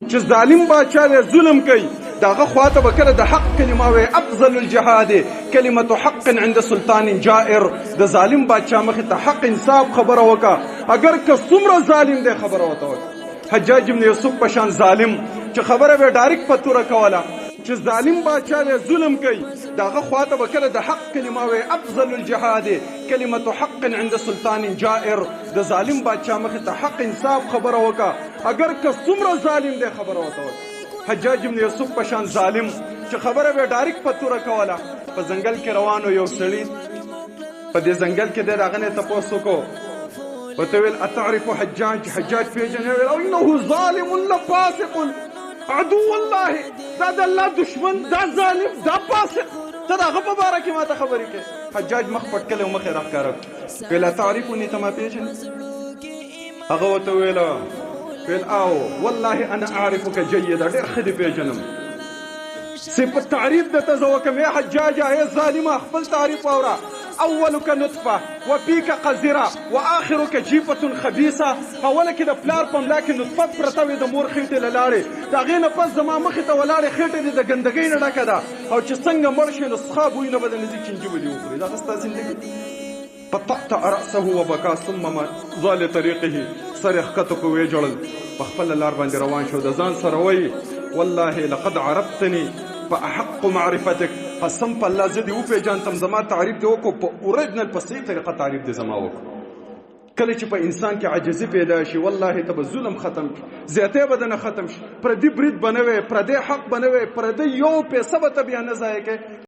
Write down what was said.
چې ظالم باچا له ظلم کوي داغه خواته بکره د حق کلمه وي افضل الجهاد کلمه حق عند سلطان جائر د ظالم باچا مخ ته حق انصاف خبره وکا اگر که څومره ظالم دی خبره وته حجاج ابن یوسف پشان ظالم چې خبره به ډایرک پتوره کوله چې ظالم باچا له ظلم کوي داغه خواته بکره د حق کلمه وي افضل الجهاد کلمه حق عند سلطان جائر د ظالم باچا مخ ته حق انصاف خبره وکا اگر که څومره ظالم دی خبره وته حجاج ابن یوسف پشان ظالم چې خبره به ډایرک پتوره کوله په ځنګل کې روانو یو سړی په دې ځنګل کې د راغنه تاسو کو وتویل اتعرف حجاج پیژنه او انه ظالم لفاسق عدو الله دا الله دشمن دا ظالم دا فاسق ته هغه په باره کې ماته خبرې کوي حجاج مخ پټ کړي او مخ راښکاره ویل تعریفوني ته ما پیژنې هغه ورته ویل او والله انا اعرفك جيدا ډېر ښه دې پیژنم صفت تعریف د تزوکم یا حجاج یا ظالم خپل تعریف اورا اولك نطفه وفيك قذره واخرك جيفه خبيثه اولك د پلار په ملاک نطفه پرتوي د مور خېټه لاله دا غینه پس زما مخ ته ولاړې خېټه د ګندګۍ نه ډکه ده او چې څنګه مړ شي نو څخه بوی نه بدل نزي چنجي ودی وخوري دا ستا زندگی قطعت راسه وبكى ثم ظل طريقه سرخ کتو وی جړل په خپل لار باندې روان شو د ځان سره وی والله لقد عرفتني فاحق معرفتك قسم په الله زدي او په جان تم زما تعریف دی وکړو په اوریجنل په صحیح طریقه تعریف دی زما وکړو کله چې په انسان کې عاجزي پیدا شي والله ته ظلم ختم زیاته بدن ختم شي پر دې برید بنوي پر دې حق بنوي پر دې یو پیسې به ته بیا نه ځای کې